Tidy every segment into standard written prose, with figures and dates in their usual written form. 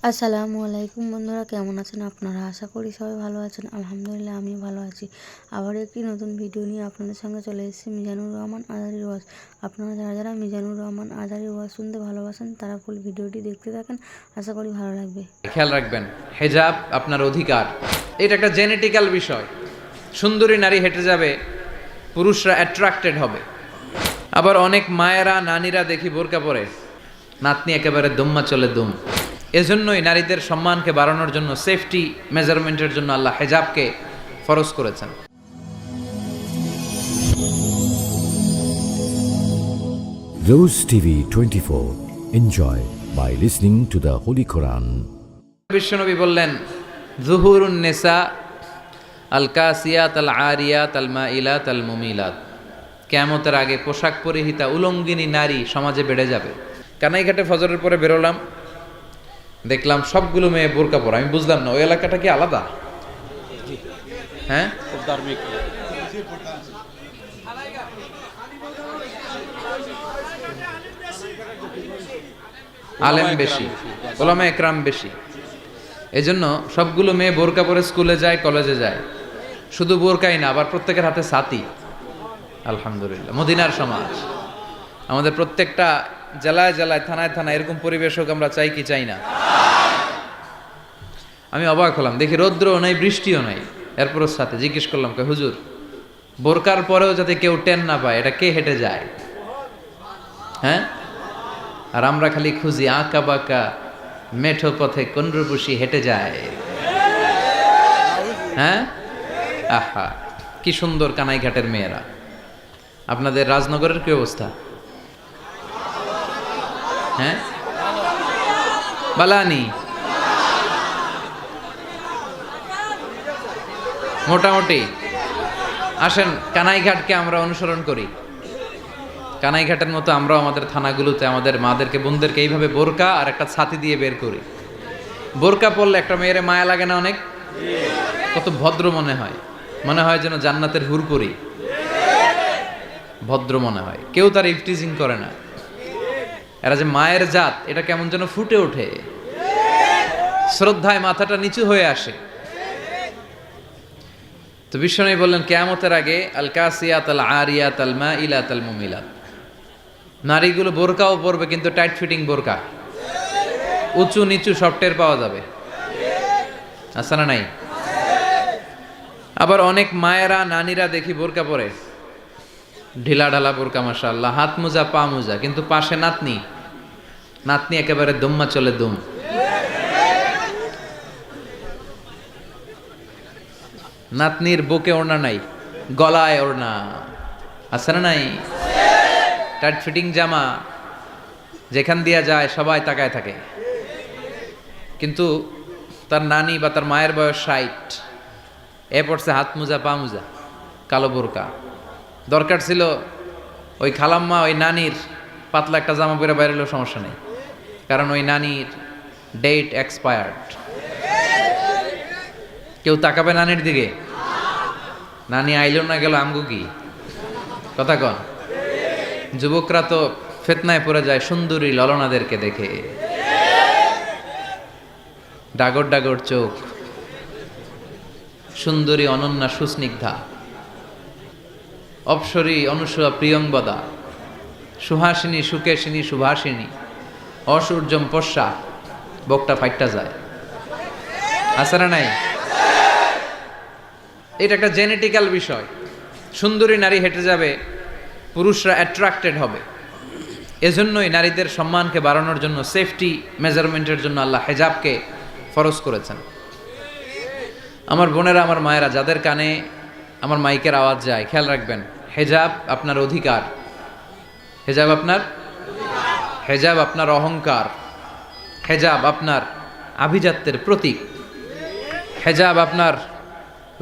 আসসালামু আলাইকুম বন্ধুরা, কেমন আছেন আপনারা? আশা করি সবাই ভালো আছেন। আলহামদুলিল্লাহ আমিও ভালো আছি। আবার একটি নতুন ভিডিও নিয়ে আপনাদের সঙ্গে চলে এসেছি মিজানুর রহমান আজারির ওয়াজ। আপনারা যারা মিজানুর রহমান আজারির ওয়াজ শুনতে ভালোবাসেন তারা ফুল ভিডিওটি দেখতে থাকেন, আশা করি ভালো লাগবে। খেয়াল রাখবেন, হেজাব আপনার অধিকার। এটা একটা জেনেটিক্যাল বিষয়। সুন্দরী নারী হেঁটে যাবে, পুরুষরা অ্যাট্রাক্টেড হবে। আবার অনেক মায়েরা নানীরা দেখি বোরকা পরে, নাতনি একেবারে দুম্মা চলে দুম। এজন্যই নারীদের সম্মানকে বাড়ানোর জন্য, সেফটি মেজারমেন্টের জন্য আল্লাহ হেজাবকে ফরজ করেছেন। Rose TV 24. Enjoy by listening to the Holy Quran. বিশ্বনবী বললেন, যুহুরুন নিসা আল কাসিয়াত আল আরিয়াত আল মাইলাত আল মুমিলাত। কিয়ামতের আগে পোশাক পরিহিতা উলঙ্গিনী নারী সমাজে বেড়ে যাবে। কানাইঘাটে ফজরের পরে বেরোলাম, দেখলাম সবগুলো মেয়ে বোরকা পরা। আমি বুঝলাম না ওই এলাকাটা কি আলাদা? হ্যাঁ, আলেম বেশি, ওলামা একরাম বেশি, এজন্য সবগুলো মেয়ে বোরকা পরে স্কুলে যায়, কলেজে যায়। শুধু বোরকাই না, আবার প্রত্যেকের হাতে ছাতি। আলহামদুলিল্লাহ, মদিনার সমাজ। আমাদের প্রত্যেকটা জেলায় জেলায়, থানায় থানায় এরকম পরিবেশ হোক, আমরা চাই কি চাই না? আমি অবাক হলাম, দেখি রৌদ্রও নাই, বৃষ্টিও নাই, এরপরও সাথে। জিজ্ঞেস করলাম, হুজুর বোরকার পরেও যাতে কেউ টেন না পায়, এটা কে হেঁটে যায়? হ্যাঁ, আর আমরা খালি খুঁজি আঁকা বাঁকা মেঠো পথে কোন রূপসী হেঁটে যায়। হ্যাঁ, আহা কি সুন্দর কানাইঘাটের মেয়েরা। আপনাদের রাজনগরের কি অবস্থা? হ্যাঁ, বালানি মোটামুটি। আসেন কানাইঘাটকে আমরা অনুসরণ করি। কানাইঘাটের মতো আমরাও আমাদের থানাগুলোতে আমাদের মাদেরকে, বোনদেরকে এইভাবে বোরকা আর একটা ছাতি দিয়ে বের করি। বোরকা পরলে একটা মেয়ের মায়া লাগে না অনেক? কত ভদ্র মনে হয়, মনে হয় যেন জান্নাতের হুরপুরি। ভদ্র মনে হয়, কেউ তার ইফটিজিং করে না। এরা যে মায়ের জাত, এটা কেমন যেন ফুটে ওঠে, শ্রদ্ধায় মাথাটা নিচু হয়ে আসে। তো বিশ্বনবী বললেন, কিয়ামতের আগে আল কাসিয়াত আল আরিয়াত আল মাইলাত আল মুমিলাত। নারীগুলো বোরকাও পরবে, কিন্তু টাইট ফিটিং বোরকা, উঁচু নিচু সব টের পাওয়া যাবে। আছে না নাই? আবার অনেক মায়েরা নানীরা দেখি বোরকা পরে, ঢিলা ঢালা বোরকা, মাশাআল্লাহ, হাত মোজা পা মোজা, কিন্তু পাশে নাতনি, নাতনি একেবারে দুম্মা চলে দুম। নাতনির বুকে ওড়না নাই, গলায় ওড়না। আছে না নাই? টাইট ফিটিং জামা, যেখান দিয়া যায় সবাই তাকায় থাকে। কিন্তু তার নানি বা তার মায়ের বয়স 60, এ পড়ছে হাত মোজা পা মোজা, কালো বোরকা। দরকার ছিল ওই খালাম্মা ওই নানির পাতলা একটা জামা পরে বাইরেলেও সমস্যা নেই, কারণ ওই নানির ডেট এক্সপায়ার্ড। কেউ তাকাবে নানির দিকে? নানি আইলো না গেল আমগো কি কথা কন? যুবকরা তো ফিতনায় পড়ে যায় সুন্দরী ললনাদেরকে দেখে। ডাগর ডাগর চোখ, সুন্দরী অনন্যা সুস্নিগ্ধা, অপসরী অনুসূয়া প্রিয়ংবদা, সুহাসিনী সুকেশিনী সুভাষিনী, অসূর্যম পশ্চা, বকটা ফাইটটা যায়। আছে না নাই? এটা একটা জেনেটিক্যাল বিষয়। সুন্দরী নারী হেঁটে যাবে, পুরুষরা অ্যাট্রাক্টেড হবে। এজন্যই নারীদের সম্মানকে বাড়ানোর জন্য, সেফটি মেজারমেন্টের জন্য আল্লাহ হেজাবকে ফরজ করেছেন। আমার বোনেরা, আমার মায়েরা, যাদের কানে আমার মাইকের আওয়াজ যায়, খেয়াল রাখবেন, হেজাব আপনার অধিকার। হেজাব আপনার, হেজাব আপনার অহংকার, হেজাব আপনার আভিজাত্যের প্রতীক, হেজাব আপনার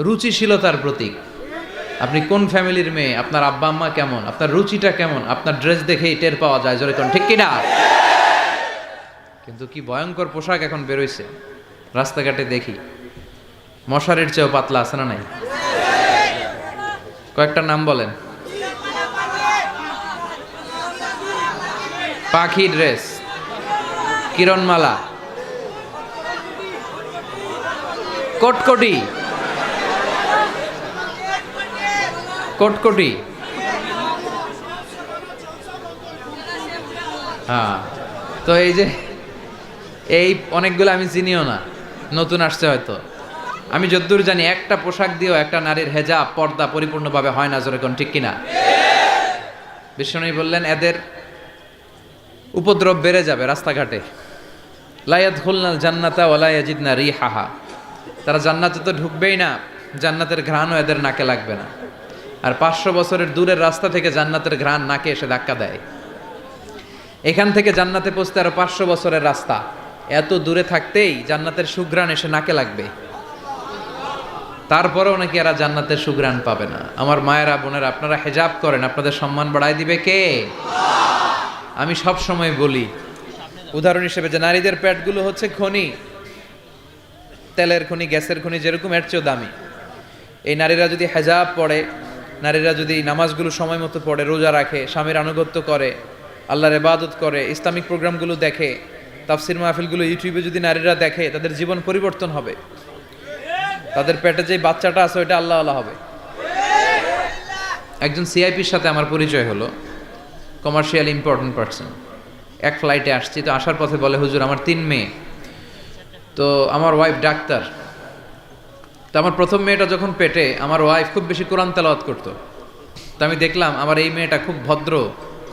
রুচিশীলতার প্রতীক। আপনি কোন ফ্যামিলির মেয়ে, আপনার আব্বা আম্মা কেমন, আপনার রুচিটা কেমন, আপনার ড্রেস দেখেই টের পাওয়া যায়। জোরে কোন ঠিক কিনা? কিন্তু কি ভয়ঙ্কর পোশাক এখন বেরোইছে, রাস্তাঘাটে দেখি মশারির চেয়েও পাতলা। আছে না নাই? কয়েকটা নাম বলেন। পাখি ড্রেস, কিরণমালা, কটকটি, কটকটি। হ্যাঁ, তো এই অনেকগুলো আমি চিনিও না, নতুন আসছে হয়তো। আমি যতদূর জানি একটা পোশাক দিয়েও একটা নারীর হেজাব পর্দা পরিপূর্ণভাবে হয় না, জোরে কোন ঠিক কিনা? বিশ্বনবী বললেন এদের উপদ্রব বেড়ে যাবে রাস্তাঘাটে। লা ইয়াদখুলনাল জান্নাতা ওয়া লা ইয়াজিদনা রিহাহা, তারা জান্নাতে তো ঢুকবেই না, জান্নাতের ঘ্রাণও এদের নাকে লাগবে না। আর 500 বছরের দূরের রাস্তা থেকে জান্নাতের ঘ্রাণ নাকে এসে ধাক্কা দেয়। এখান থেকে জান্নাতে পৌঁছতে আরো 500 বছরের রাস্তা, এত দূরে থাকতেই জান্নাতের সুঘ্রাণ এসে নাকে লাগবে, তারপরেও নাকি এরা জান্নাতের সুঘ্রাণ পাবে না। আমার মায়েরা বোনেরা, আপনারা হেজাব করেন, আপনাদের সম্মান বাড়ায় দিবে কে? আমি সব সময় বলি উদাহরণ হিসেবে যে নারীদের পেটগুলো হচ্ছে খনি, তেলের খনি, গ্যাসের খনি, যেরকম এর চেয়েও দামি। এই নারীরা যদি হেজাব পড়ে, নারীরা যদি নামাজগুলো সময় মতো পড়ে, রোজা রাখে, স্বামীর আনুগত্য করে, আল্লাহর ইবাদত করে, ইসলামিক প্রোগ্রামগুলো দেখে, তাফসির মাহফিলগুলো ইউটিউবে যদি নারীরা দেখে, তাদের জীবন পরিবর্তন হবে। তাদের পেটে যে বাচ্চাটা আছে ওইটা আল্লাহ আল্লাহ হবে। একজন সিআইপির সাথে আমার পরিচয় হলো, কমার্শিয়াল ইম্পর্টেন্ট পারসন। এক ফ্লাইটে আসছি, তো আসার পথে বলে, হুজুর আমার 3 মেয়ে, তো আমার ওয়াইফ ডাক্তার। তো আমার প্রথম মেয়েটা যখন পেটে, আমার ওয়াইফ খুব বেশি কোরআন তেলাওয়াত করতো। তো আমি দেখলাম আমার এই মেয়েটা খুব ভদ্র,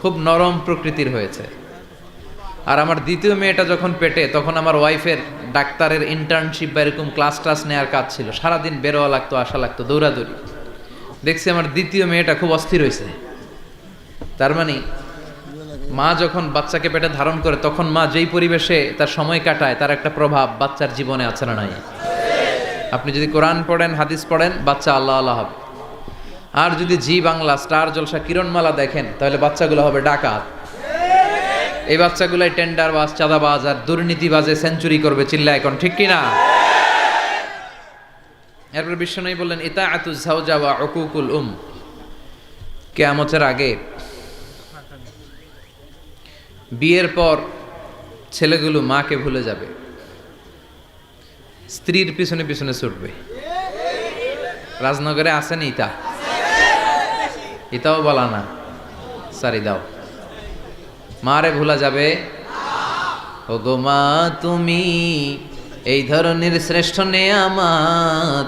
খুব নরম প্রকৃতির হয়েছে। আর আমার দ্বিতীয় মেয়েটা যখন পেটে, তখন আমার ওয়াইফের ডাক্তারের ইন্টার্নশিপ বা এরকম ক্লাস টাস নেওয়ার কাজ ছিল, সারাদিন বেরোয়া লাগতো, আসা লাগতো, দৌড়াদৌড়ি। দেখছি আমার দ্বিতীয় মেয়েটা খুব অস্থির হয়েছে। তার মানে মা যখন বাচ্চাকে পেটে ধারণ করে, তখন মা যেই পরিবেশে তার সময় কাটায়, তার একটা প্রভাব বাচ্চার জীবনে আছে না নাই? আপনি যদি কোরআন পড়েন, হাদিস পড়েন, বাচ্চা আল্লাহ আল্লাহ হবে। আর যদি জি বাংলা, স্টার জলসা, কিরণমালা দেখেন, তাহলে বাচ্চাগুলো হবে ডাকাত। এই বাচ্চাগুলাই টেন্ডারবাজ, চাঁদাবাজ আর দুর্নীতিবাজে সেঞ্চুরি করবে, চিল্লা এখন ঠিক কিনা? এরপর বিশ্বনবী বললেন, ইতাআতুজ যাওজা ওয়া উকুকুল কিয়ামতের আগে বিয়ের পর ছেলেগুলো মাকে ভুলে যাবে, স্ত্রীর পিছনে পিছনে ছুটবে। রাজনগরে আসেন ইতাও বলা না, সারি দাও। মারে ভুলা যাবে। ও গো মা, তুমি এই ধরনের শ্রেষ্ঠ নেয়ামত,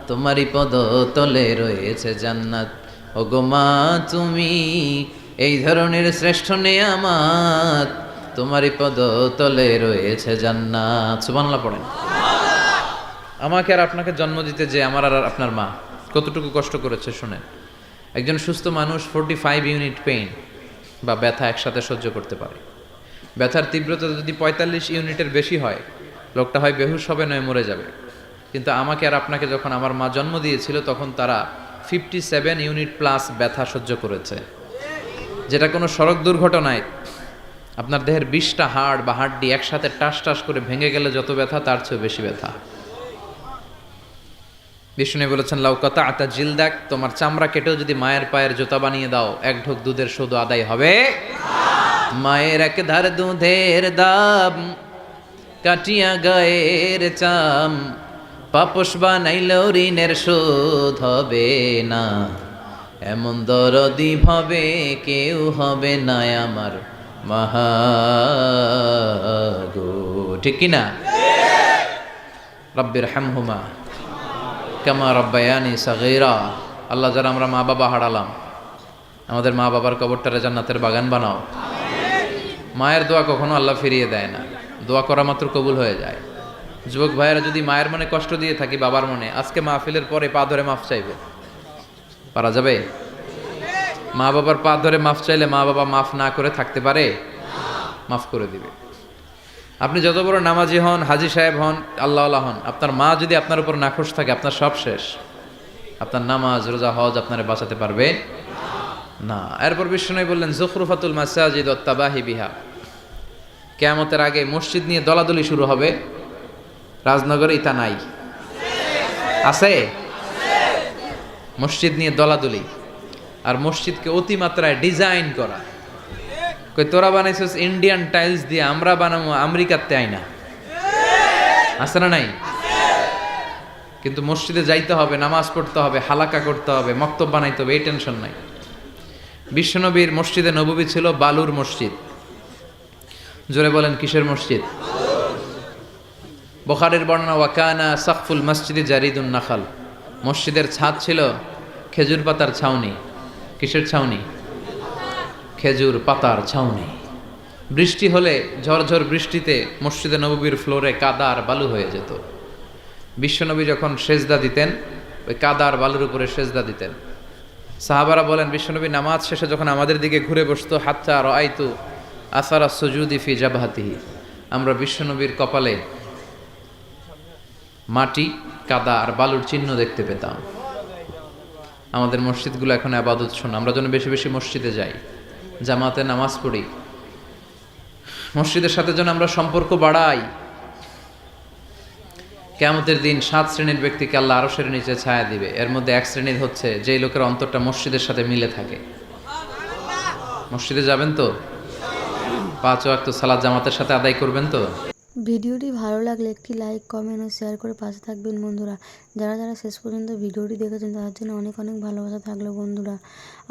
তোমারই পদ তলে রয়েছে জান্নাত। ও গো মা, তুমি এই ধরনের শ্রেষ্ঠ নেয়ামত, তোমারই পদ তলে রয়েছে জান্নাত। সুবহানাল্লাহ পড়েন। আমাকে আর আপনাকে জন্ম দিতে যে আমার আর আপনার মা কতটুকু কষ্ট করেছে শুনেন। একজন সুস্থ মানুষ 45 ইউনিট পেইন বা ব্যথা একসাথে সহ্য করতে পারে। ব্যথার তীব্রতা যদি 45 ইউনিটের বেশি হয়, লোকটা হয় বেহুশ হবে, নয় মরে যাবে। কিন্তু আমাকে আর আপনাকে যখন আমার মা জন্ম দিয়েছিল, তখন তারা 57 ইউনিট প্লাস ব্যথা সহ্য করেছে, যেটা কোনো সড়ক দুর্ঘটনায় আপনার দেহের 20টা হাড় বা হাড্ডি একসাথে টাস টাস করে ভেঙে গেলে যত ব্যথা, তার চেয়েও বেশি ব্যথা। বিষ্ণু বলেছেন, লাউ কাতাআতা জিলদাক, তোমার চামড়া কেটেও যদি মায়ের পায়ের জুতা বানিয়ে দাও, এক ঢোক দুধের শুধু আদায় হবে। মায়ের এক ধার দুধের দাম, কাটিয়া গায়ের চাম, পাপস বানাইলেও ঋণের শোধ হবে না। এমন দরদি ভাবে কেউ হবে না আমার মাহাগো, ঠিক কিনা? রব্বির হামহুমা কামা রব্বায়ানি সাগীরা। আল্লাহ, যারা আমরা মা বাবা হারালাম, আমাদের মা বাবার কবরটারে জান্নাতের বাগান বানাও। মায়ের দোয়া কখনো আল্লাহ ফিরিয়ে দেয় না, দোয়া করা মাত্র কবুল হয়ে যায়। যুবক ভাইয়েরা, যদি মায়ের মনে কষ্ট দিয়ে থাকি, বাবার মনে, আজকে মাহফিলের পরে পা ধরে মাফ চাইবে, পারা যাবে? মা বাবার পা ধরে মাফ চাইলে মা বাবা মাফ না করে থাকতে পারে? মাফ করে দিবে। আপনি যত বড় নামাজি হন, হাজি সাহেব হন, আল্লাহ হন, আপনার মা যদি আপনার উপর নাখোশ থাকে, আপনার সব শেষ। আপনার নামাজ, রোজা, হজ আপনারে বাঁচাতে পারবে না। এরপর বিষ্ণু বললেন, যুখরুফাতুল মাসাজিদ ওয়াত তাবাহি বিহা, কিয়ামতের আগে মসজিদ নিয়ে দলাদলি শুরু হবে। রাজনগরে ইতা নাই? আছে? মসজিদ নিয়ে দলাদলি, আর মসজিদকে অতিমাত্রায় ডিজাইন করা। কই, তোরা বানাইছিস ইন্ডিয়ান টাইলস দিয়ে, আমরা বানাবো আমেরিকাতে আইনা। আছে না নাই? কিন্তু মসজিদে যাইতে হবে, নামাজ পড়তে হবে, হালাকা করতে হবে, মক্তব বানাইতে হবে, এই টেনশন নাই। বিশ্বনবীর মসজিদে নববী ছিল বালুর মসজিদ। জোরে বলেন কিসের মসজিদ? বুখারীর বর্ণনা, ওয়াকানা সাকফুল মসজিদে জারিদুন নাখাল, মসজিদের ছাদ ছিল খেজুর পাতার ছাউনি। কিসের ছাউনি? খেজুর পাতার ছাউনি। বৃষ্টি হলে ঝরঝর বৃষ্টিতে মসজিদে নববীর ফ্লোরে কাদা আর বালু হয়ে যেত। বিশ্বনবী যখন সেজদা দিতেন, ওই কাদা আর বালুর উপরে সেজদা দিতেন। সাহাবারা বলেন, বিশ্বনবী নামাজ শেষে যখন আমাদের দিকে ঘুরে বসতো, হাত্তা রাআইতু আসারা সুজুদি ফি জাবহাতিহি, আমরা বিশ্বনবীর কপালে মাটি, কাদা আর বালুর চিহ্ন দেখতে পেতাম। আমাদের মসজিদগুলো এখন আবাদত শোন, আমরা যেন বেশি বেশি মসজিদে যাই, জামাতে নামাজ পড়ি, মসজিদের সাথে যেন আমরা সম্পর্ক বাড়াই। কিয়ামতের দিন 7 শ্রেণীর ব্যক্তিকে আল্লাহ আরশের নিচে ছায়া দিবে। এর মধ্যে এক শ্রেণীর হচ্ছে যেই লোকের অন্তরটা মসজিদের সাথে মিলে থাকে। মসজিদে যাবেন তো? 5 ওয়াক্ত সালাত জামাতের সাথে আদায় করবেন তো? ভিডিওটি ভালো লাগলে একটি লাইক, কমেন্ট ও শেয়ার করে পাশে থাকবেন বন্ধুরা। যারা যারা শেষ পর্যন্ত ভিডিওটি দেখেছেন তাদের জন্য অনেক অনেক ভালোবাসা থাকলো বন্ধুরা।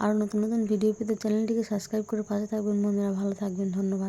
আর নতুন নতুন ভিডিও পেতে চ্যানেলটিকে সাবস্ক্রাইব করে পাশে থাকবেন বন্ধুরা। ভালো থাকবেন, ধন্যবাদ।